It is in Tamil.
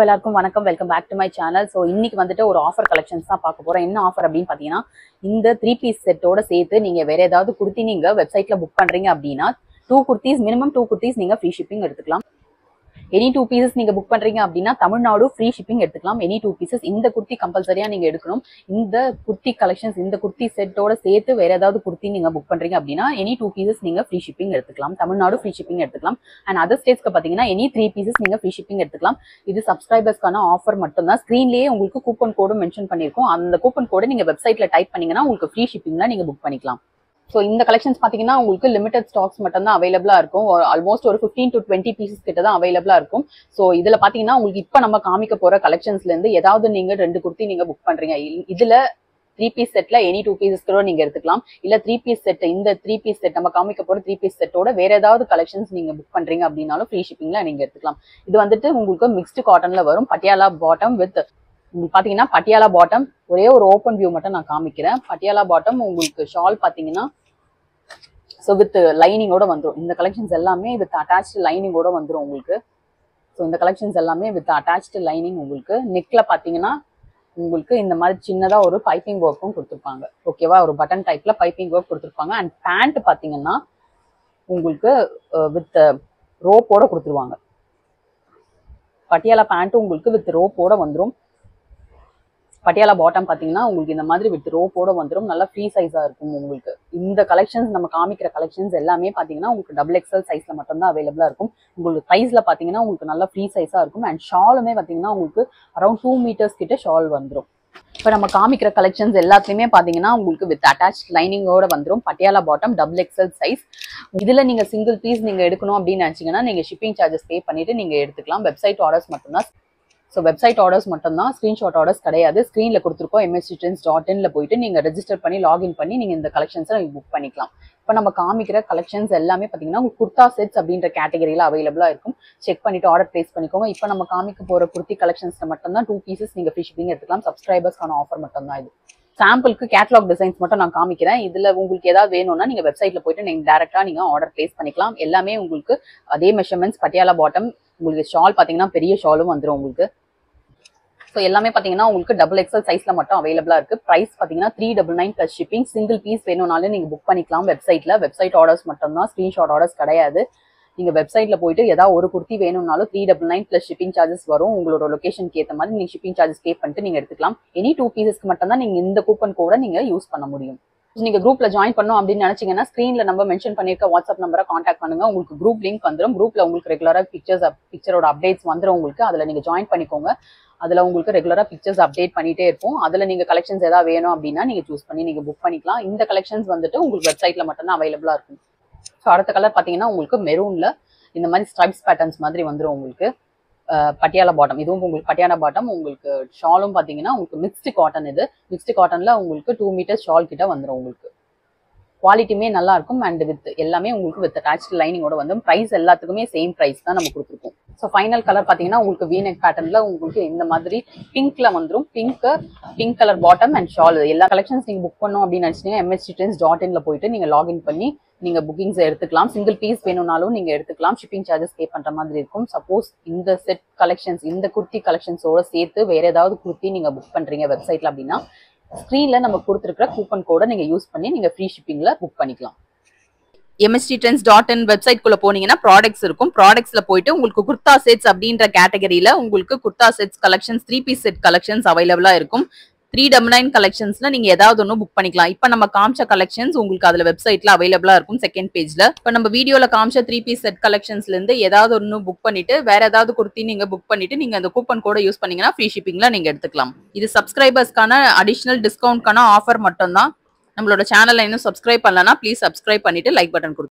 எல்லாருக்கும் வணக்கம். Welcome back to my channel. So இன்னைக்கு வந்துட்டு ஒரு ஆஃபர் கலெக்ஷன்ஸ் தான் பார்க்க போறோம். என்ன ஆஃபர் அப்படின்னு பார்த்தீங்கன்னா, இந்த 3 பீஸ் செட்டோட சேர்த்து நீங்க வேற ஏதாவது குர்த்தி நீங்க வெப்சைட்ல புக் பண்றீங்க அப்படின்னா 2 குர்த்திஸ் மினிமம் 2 குர்த்திஸ் நீங்க ஃப்ரீ ஷிப்பிங் எடுத்துக்கலாம். எனி 2 பீசஸ் நீங்க புக் பண்றீங்க அப்படின்னா தமிழ்நாடு ஃப்ரீ ஷிப்பிங் எடுத்துக்கலாம். எனி 2 பீசஸ் இந்த குர்த்தி கம்பல்சரியா நீங்க எடுக்கணும். இந்த குர்த்தி கலெக்ஷன்ஸ் இந்த குர்த்தி செட்டோட சேர்த்து வேற ஏதாவது குர்த்தி நீங்க புக் பண்றீங்க அப்படின்னா எனி 2 பீசஸ் நீங்க ஃப்ரீ ஷிப்பிங் எடுத்துக்கலாம். தமிழ்நாடு ஃப்ரீ ஷிப்பிங் எடுத்துக்கலாம். அண்ட் அதர் ஸ்டேட்ஸ்க்கு பாத்தீங்கன்னா எனி 3 பீசஸ் நீங்க ஃப்ரீ ஷிப்பிங் எடுத்துக்கலாம். இது சப்ஸ்கிரைபர்ஸ்க்கான ஆஃபர் மட்டும் தான். ஸ்கிரீன்லயே உங்களுக்கு கூப்பன் கோடும் மென்ஷன் பண்ணிருக்கோம். அந்த கூப்பன் கோடை நீங்க வெப்சைட்ல டைப் பண்ணீங்கன்னா உங்களுக்கு ஃப்ரீ ஷிப்பிங்ல நீங்க புக் பண்ணிக்கலாம். ஸோ இந்த கலெக்ஷன்ஸ் பார்த்தீங்கன்னா உங்களுக்கு லிமிடெட் ஸ்டாக்ஸ் மட்டும் தான் அவைலபிளா இருக்கும். ஆல்மோஸ்ட் ஒரு 15 to 20 பீசஸ் கிட்ட தான் அவைலபிளா இருக்கும். ஸோ இதுல பாத்தீங்கன்னா உங்களுக்கு இப்போ நம்ம காமிக்க போற கலெக்ஷன்ஸ்ல இருந்து ஏதாவது நீங்க 2 குர்த்தி நீங்க புக் பண்றீங்க, இதுல 3 பீஸ் செட்ல எனி 2 பீசஸ் கூட நீங்க எடுத்துக்கலாம். இல்ல 3 பீஸ் செட் இந்த 3 பீஸ் செட் நம்ம காமிக்க போற 3 பீஸ் செட்டோட வேற ஏதாவது கலெக்ஷன்ஸ் நீங்க புக் பண்றீங்க அப்படின்னாலும் ஃப்ரீ ஷிப்பிங்ல நீங்க எடுத்துக்கலாம். இது வந்துட்டு உங்களுக்கு மிக்ஸ்டு காட்டன்ல வரும். பட்டியாலா பாட்டம் வித் பாத்தீங்கன்னா பட்டியாலா பாட்டம் ஒரே ஒரு ஓப்பன் வியூ மட்டும் நான் காமிக்கிறேன். பட்டியாலா பாட்டம் உங்களுக்கு ஷால் பாத்தீங்கன்னா ஸோ வித் லைனிங்கோட வந்துடும். இந்த கலெக்ஷன்ஸ் எல்லாமே வித் அட்டாச்டு லைனிங்கோட வந்துடும் உங்களுக்கு. ஸோ இந்த கலெக்ஷன்ஸ் எல்லாமே வித் அட்டாச்டு லைனிங் உங்களுக்கு. நெக்ல பாத்தீங்கன்னா உங்களுக்கு இந்த மாதிரி சின்னதா ஒரு பைப்பிங் ஒர்க்கும் கொடுத்துருப்பாங்க. ஓகேவா, ஒரு பட்டன் டைப்ல பைப்பிங் ஒர்க் கொடுத்துருப்பாங்க. அண்ட் பேண்ட் பாத்தீங்கன்னா உங்களுக்கு வித் ரோப்போட கொடுத்துருவாங்க. பட்டியாலா பேண்ட் உங்களுக்கு வித் ரோப்போட வந்துடும். பட்டியாலா பாட்டம் பாத்தீங்கன்னா உங்களுக்கு இந்த மாதிரி வித் ரோப்போட வந்துடும். நல்லா ஃப்ரீ சைஸா இருக்கும் உங்களுக்கு. இந்த கலெக்ஷன்ஸ் நம்ம காமிக்கிற கலெக்ஷன்ஸ் எல்லாமே பாத்தீங்கன்னா உங்களுக்கு XXL சைஸ்ல மட்டும் தான் அவைலபிளா இருக்கும். உங்களுக்கு சைஸ்ல பாத்தீங்கன்னா உங்களுக்கு நல்லா ஃப்ரீ சைஸா இருக்கும். அண்ட் ஷாலுமே பாத்தீங்கன்னா உங்களுக்கு அரௌண்ட் 2 மீட்டர்ஸ் கிட்ட ஷால் வந்துடும். இப்போ நம்ம காமிக்கிற கலெக்ஷன்ஸ் எல்லாத்துலயுமே பாத்தீங்கன்னா உங்களுக்கு வித் அட்டாச் லைனிங்கோட வந்துடும். Patiala bottom XXL size. இதுல நீங்க சிங்கிள் பீஸ் நீங்க எடுக்கணும் அப்படின்னு நினைச்சீங்கன்னா நீங்க ஷிப்பிங் சார்ஜஸ் பே பண்ணிட்டு நீங்க எடுத்துக்கலாம். வெப்சைட் ஆர்டர்ஸ் மட்டும்தான். ஸோ வெப்சைட் ஆர்டர்ஸ் மட்டும் தான், ஸ்க்ரீன்ஷாட் ஆர்டர்ஸ் கிடையாது. ஸ்க்ரீனில் கொடுத்துருக்கோம் mstrends.in போயிட்டு நீங்கள் ரெஜிஸ்டர் பண்ணி லாகின் பண்ணி நீங்கள் இந்த கலெக்ஷன்ஸை நீங்கள் புக் பண்ணிக்கலாம். இப்போ நம்ம காமிக்கிற கலெக்ஷன்ஸ் எல்லாமே பார்த்தீங்கன்னா உங்களுக்கு குர்தா செட்ஸ் அப்படின்ற கேட்டகரியில் அவைலபிளாக இருக்கும். செக் பண்ணிட்டு ஆர்டர் பிளேஸ் பண்ணிக்கோங்க. இப்போ நம்ம காமிக்க போகிற குர்த்தி கலெக்ஷன்ஸில் மட்டும்தான் 2 பீசஸ் நீங்கள் ஃப்ரீ ஷிப்பிங் எடுத்துக்கலாம். சப்ஸ்கிரைபர்ஸ்க்கான ஆஃபர் மட்டும் தான் இது. சாம்பிளுக்கு கேட்லாக் டிசைன்ஸ் மட்டும் நான் காமிக்கிறேன். இதுல உங்களுக்கு ஏதாவது வேணும்னா நீங்க வெப்சைட்ல போயிட்டு நீங்க டைரக்டா நீங்க ஆர்டர் பிளேஸ் பண்ணிக்கலாம். எல்லாமே உங்களுக்கு அதே மெஷர்மெண்ட்ஸ். பட்டியாலா பாட்டம் உங்களுக்கு ஷால் பாத்தீங்கன்னா பெரிய ஷாலும் வந்துடும் உங்களுக்கு. ஸோ எல்லாமே பார்த்தீங்கன்னா உங்களுக்கு XXL சைஸ்ல மட்டும் அவைலபிளா இருக்கு. பிரைஸ் பார்த்தீங்கன்னா 399 பிளஸ் ஷிப்பிங். சிங்கிள் பீஸ் வேணும்னாலும் நீங்க புக் பண்ணிக்கலாம் வெப்சைட்ல. வெப்சைட் ஆர்டர்ஸ் மட்டும் தான், ஸ்கிரீன்ஷாட் ஆர்டர்ஸ் கிடையாது. நீங்க வெப்சைட்ல போயிட்டு ஏதாவது ஒரு குர்த்தி வேணும்னாலும் 399 பிளஸ் ஷிப்பிங் சார்ஜஸ் வரும். உங்களோட லொகேஷனுக்கு ஏற்ற மாதிரி நீங்க ஷிப்பிங் சார்ஜஸ் பே பண்ணிட்டு நீங்க எடுத்துக்கலாம். எனி 2 பீசஸ்க்கு மட்டும் தான் நீங்க இந்த கூப்பன் கோட நீங்க யூஸ் பண்ண முடியும். நீங்க குரூப்ல ஜாயின் பண்ணணும் அப்படின்னு நினைச்சீங்கன்னா ஸ்கிரீன்ல நம்ம மென்ஷன் பண்ணிருக்க வாட்ஸ்அப் நம்பரை கான்டாக்ட் பண்ணுங்க. உங்களுக்கு குரூப் லிங்க் வந்துடும். குரூப்ல உங்களுக்கு ரெகுலரா பிக்சரோட அப்டேட்ஸ் வந்துடும் உங்களுக்கு. அதுல நீங்க ஜாயின் பண்ணிக்கோங்க. அதுல உங்களுக்கு ரெகுலரா பிக்சர்ஸ் அப்டேட் பண்ணிட்டே இருக்கும். அதுல நீங்க கலெக்ஷன்ஸ் ஏதாவது வேணும் அப்படின்னா நீங்க சூஸ் பண்ணி நீங்க புக் பண்ணிக்கலாம். இந்த கலெக்ஷன்ஸ் வந்துட்டு உங்களுக்கு வெப்சைட்ல மட்டும் தான் அவைலபிளா இருக்கும். ஸோ அடுத்த கலர் பாத்தீங்கன்னா உங்களுக்கு மெரூன்ல இந்த மாதிரி ஸ்ட்ரைப்ஸ் பேட்டர்ன்ஸ் மாதிரி வந்துடும் உங்களுக்கு. பட்டியாலா பாட்டம், இதுவும் உங்களுக்கு பட்டியாலா பாட்டம். உங்களுக்கு ஷாலும் பாத்தீங்கன்னா உங்களுக்கு மிக்ஸ்டு காட்டன். இது மிக்ஸ்டு காட்டன்ல உங்களுக்கு 2 மீட்டர்ஸ் ஷால் கிட்ட வந்துடும் உங்களுக்கு. குவாலிட்டியுமே நல்லா இருக்கும். அண்ட் வித் எல்லாமே உங்களுக்கு வித் அட்டாச்டு லைனிங்கோட வந்து பிரைஸ் எல்லாத்துக்குமே சேம் பிரைஸ் தான் நம்ம கொடுத்துருக்கோம். ஸோ ஃபைனல் கலர் பாத்தீங்கன்னா உங்களுக்கு வீநெக் பேட்டர்ன்ல உங்களுக்கு இந்த மாதிரி பிங்க்ல வந்துடும். Pink colour bottom and shawl. எல்லா கலெக்ஷன்ஸ் நீங்க புக் பண்ணணும் அப்படின்னு நினைச்சீங்கன்னா mstrends.in போயிட்டு நீங்க லாகின் பண்ணி நீங்க புக்கிங்ஸ் எடுத்துக்கலாம். சிங்கிள் பீஸ் வேணும்னாலும் நீங்க எடுத்துக்கலாம். ஷிப்பிங் சார்ஜஸ் பே பண்ற மாதிரி இருக்கும். சப்போஸ் இந்த செட் கலெக்ஷன்ஸ் இந்த குர்த்தி கலெக்ஷன்ஸோட சேர்த்து வேற ஏதாவது குர்த்தி நீங்க புக் பண்றீங்க வெப்சைட்ல அப்படின்னா ஸ்கிரீன்ல நம்ம கொடுத்துருக்கிற கூப்பன் கோட நீங்க யூஸ் பண்ணி நீங்க ஃப்ரீ ஷிப்பிங்ல புக் பண்ணிக்கலாம். mstrends.in வெப்சைட் குள்ள போனீங்கன்னா ப்ராடக்ட்ஸ் இருக்கும். ப்ராடக்ட்ஸ்ல போயிட்டு உங்களுக்கு குர்தா செட்ஸ் அப்படின்ற கேட்டகரியில உங்களுக்கு kurta sets collections 3 piece set collections அவைலபிளா இருக்கும். 399 கலெக்ஷன்ஸ்ல நீங்க ஏதாவது ஒன்று புக் பண்ணிக்கலாம். இப்போ நம்ம காமிச்ச கலெக்ஷன்ஸ் உங்களுக்கு அதுல வெப்சைட்ல அவைலபிளா இருக்கும் செகண்ட் பேஜ்ல. இப்போ நம்ம வீடியோல காமிச்ச 3 பீஸ் செட் கலெக்ஷன்ஸ்ல இருந்து ஏதாவது ஒன்று புக் பண்ணிட்டு வேற ஏதாவது குர்த்தி நீங்க புக் பண்ணிட்டு நீங்க அந்த கூப்பன் கோட யூஸ் பண்ணீங்கன்னா ஃப்ரீ ஷிப்பிங்ல நீங்க எடுத்துக்கலாம். இது சப்ஸ்கிரைபர்ஸ்க்கான அடிஷனல் டிஸ்கவுண்ட்கான ஆஃபர் மட்டும் தான். நம்மளோட சேனலை இன்னும் சப்ஸ்கிரைப் பண்ணலன்னா ப்ளீஸ் சப்ஸ்கிரைப் பண்ணிட்டு லைக் பட்டன் கொடுங்க.